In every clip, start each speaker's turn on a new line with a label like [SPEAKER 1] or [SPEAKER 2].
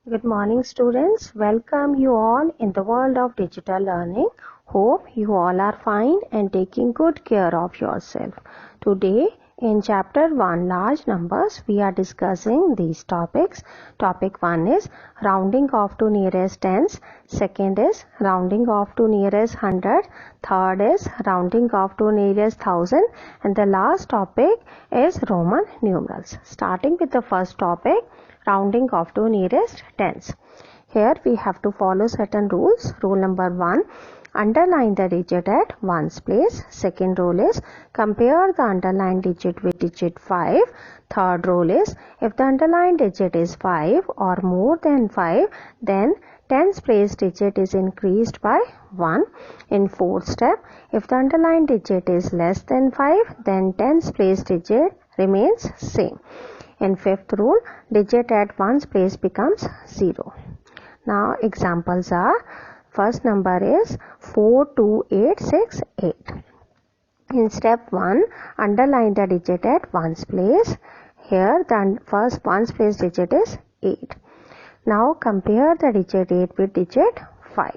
[SPEAKER 1] Good morning, students. Welcome you all in the world of digital learning. Hope you all are fine and taking good care of yourself. Today, in chapter 1, large numbers, we are discussing these topics. Topic 1 is rounding off to nearest tens. Second is rounding off to nearest hundred. Third is rounding off to nearest thousand. And the last topic is Roman numerals. Starting with the first topic, rounding off to nearest tens. Here we have to follow certain rules. Rule number 1, underline the digit at ones place. Second rule is compare the underlined digit with digit 5. Third rule is if the underlined digit is 5 or more than 5, then tens place digit is increased by 1. In fourth step, if the underlined digit is less than 5, then tens place digit remains same. In fifth rule, digit at ones place becomes 0. Now examples are, first number is 42868. In step 1, underline the digit at ones place. Here the first ones place digit is 8. Now compare the digit 8 with digit 5.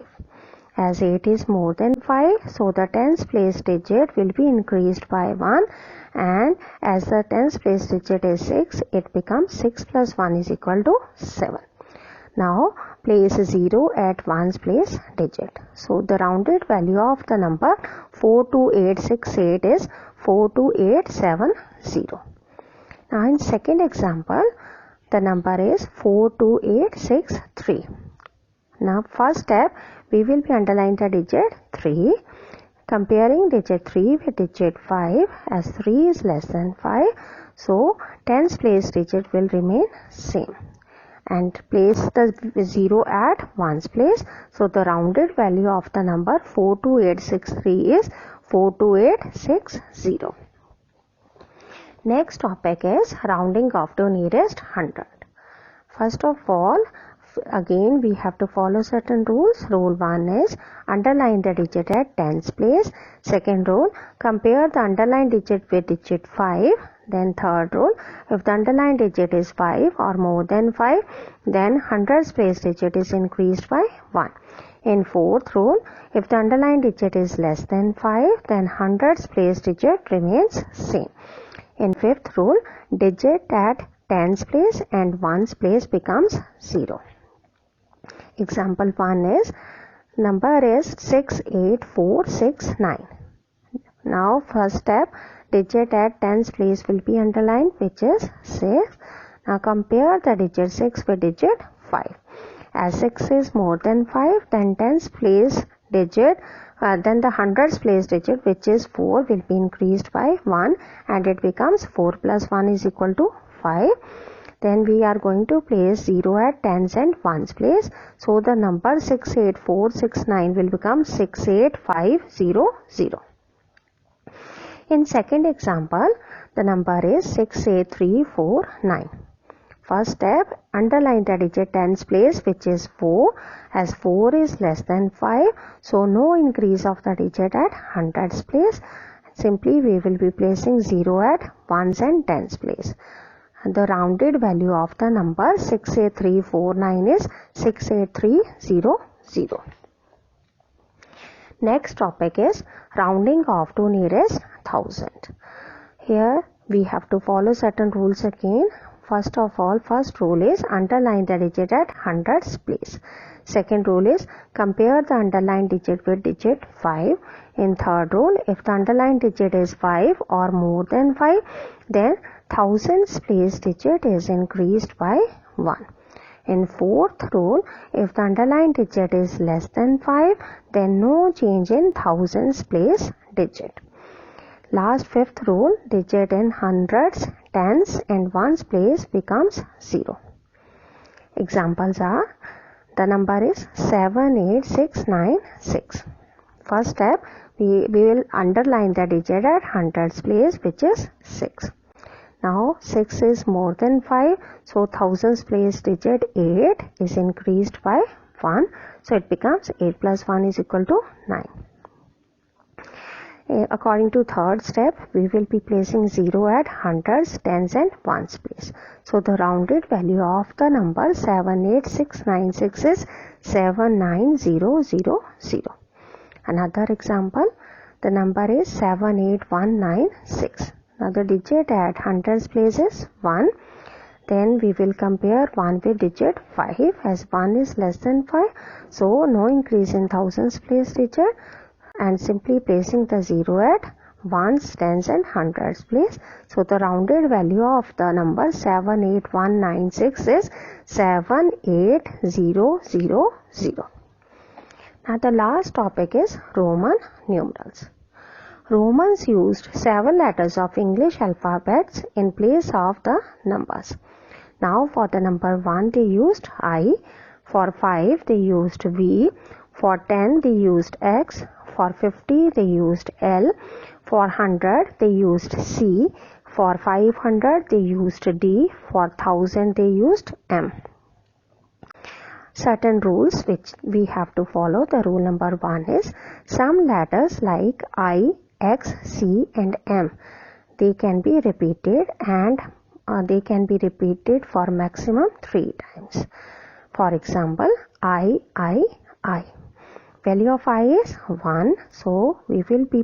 [SPEAKER 1] As 8 is more than 5, so the tens place digit will be increased by 1, and as the tens place digit is 6, it becomes 6 plus 1 is equal to 7. Now place 0 at ones place digit. So the rounded value of the number 42868 is 42870. Now in second example, the number is 42863. Now first step, we will be underlining the digit 3. Comparing digit 3 with digit 5, as 3 is less than 5, so tens place digit will remain same. And place the 0 at ones place. So the rounded value of the number 42863 is 42860. Next topic is rounding off to nearest hundred. First of all, again we have to follow certain rules. Rule 1 is underline the digit at tens place. Second rule, compare the underlined digit with digit 5. Then third rule, if the underlined digit is 5 or more than 5, then hundreds place digit is increased by 1. In fourth rule, if the underlined digit is less than 5, then hundreds place digit remains same. In fifth rule, digit at tens place and ones place becomes 0. Example 1 is, number is 68469. Now first step, digit at tens place will be underlined, which is 6. Now compare the digit 6 with digit 5. As 6 is more than 5, then tens place digit, then the hundreds place digit, which is 4, will be increased by 1, and it becomes 4 plus 1 is equal to 5. Then we are going to place 0 at tens and ones place. So the number 68469 will become 68500. In second example, the number is 68349. First step, underline the digit tens place, which is 4. As 4 is less than 5, so no increase of the digit at hundreds place. Simply we will be placing 0 at ones and tens place. The rounded value of the number 68349 is 68300. Next topic is rounding off to nearest thousand. Here we have to follow certain rules again. First of all, first rule is underline the digit at hundreds place. Second rule is compare the underlined digit with digit 5. In third rule, if the underlined digit is 5 or more than 5, then thousands place digit is increased by 1. In fourth rule, if the underlined digit is less than 5, then no change in thousands place digit. Last fifth rule, digit in hundreds, tens and ones place becomes 0. Examples are, the number is 78696. First step, we will underline the digit at hundreds place, which is 6. Now 6 is more than 5, so thousands place digit 8 is increased by 1, so it becomes 8 plus 1 is equal to 9. According to third step, we will be placing 0 at hundreds, tens and ones place. So the rounded value of the number 78696 is 79000. Another example, the number is 78196. Now the digit at hundreds place is 1. Then we will compare 1 with digit 5 as 1 is less than 5. So no increase in thousands place digit, and simply placing the 0 at ones, tens and hundreds place. So the rounded value of the number 78196 is 78000. Now the last topic is Roman numerals. Romans used 7 letters of English alphabets in place of the numbers. Now for the number 1 they used I, for 5 they used V, for 10 they used X, for 50 they used L, for 100 they used C, for 500 they used D, for 1000 they used M. Certain rules which we have to follow. The rule number 1 is some letters like I, X, C and M, they can be repeated, and they can be repeated for maximum 3 times. For example, I. Value of I is 1, so we will be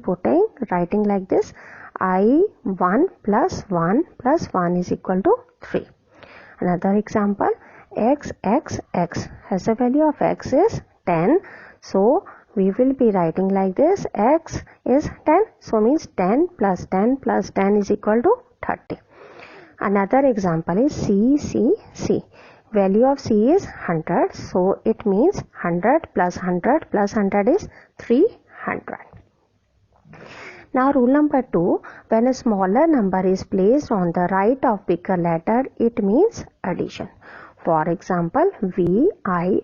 [SPEAKER 1] writing like this: I 1 plus 1 plus 1 is equal to 3. Another example, X has the value of X is 10, so we will be writing like this: X is 10, so means 10 plus 10 plus 10 is equal to 30. Another example is C. Value of C is 100, so it means 100 plus 100 plus 100 is 300. Now rule number 2, when a smaller number is placed on the right of bigger letter, it means addition. For example, V, I.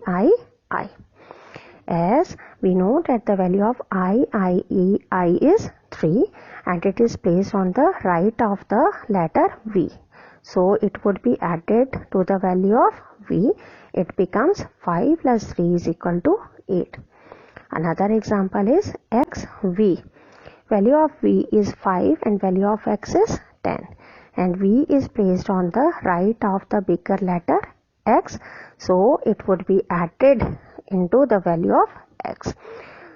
[SPEAKER 1] As we know that the value of I is 3 and it is placed on the right of the letter V. So it would be added to the value of V. It becomes 5 plus 3 is equal to 8. Another example is XV. Value of V is 5 and value of X is 10. And V is placed on the right of the bigger letter X. So it would be added into the value of X.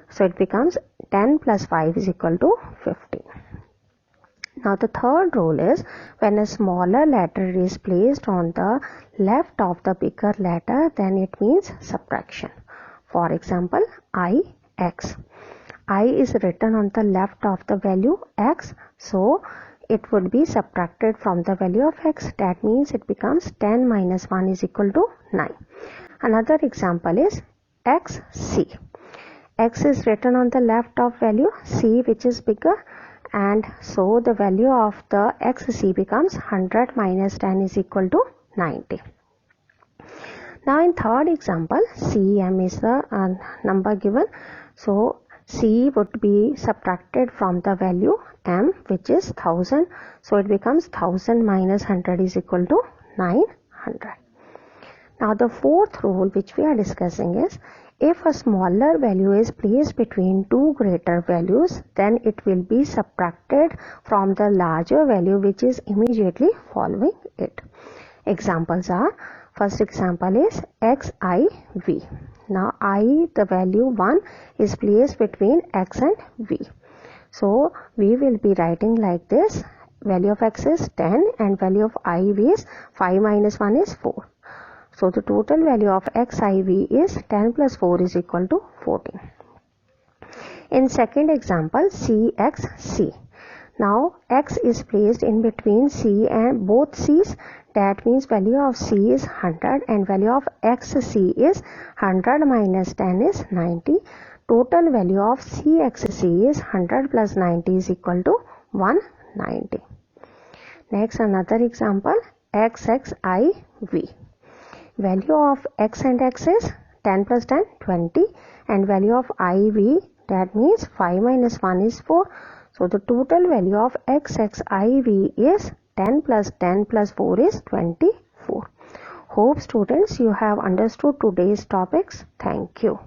[SPEAKER 1] So it becomes 10 plus 5 is equal to 15. Now the third rule is when a smaller letter is placed on the left of the bigger letter, then it means subtraction. For example, X. I is written on the left of the value X, so it would be subtracted from the value of X. That means it becomes 10 minus 1 is equal to 9. Another example is XC. X is written on the left of value C, which is bigger, and so the value of the XC becomes 100 minus 10 is equal to 90. Now in third example, CM is the number given, so C would be subtracted from the value M, which is 1000, so it becomes 1000 minus 100 is equal to 900. Now the fourth rule which we are discussing is if a smaller value is placed between two greater values, then it will be subtracted from the larger value which is immediately following it. Examples are, first example is XIV. Now I, the value 1 is placed between X and V. So we will be writing like this: value of X is 10 and value of IV is 5 minus 1 is 4. So the total value of XIV is 10 plus 4 is equal to 14. In second example, CXC. Now X is placed in between C and both C's. That means value of C is 100 and value of XC is 100 minus 10 is 90. Total value of CXC is 100 plus 90 is equal to 190. Next, another example, XXIV. Value of X and X is 10 plus 10, 20, and value of IV, that means 5 minus 1 is 4. So the total value of XXIV is 10 plus 10 plus 4 is 24. Hope students you have understood today's topics. Thank you.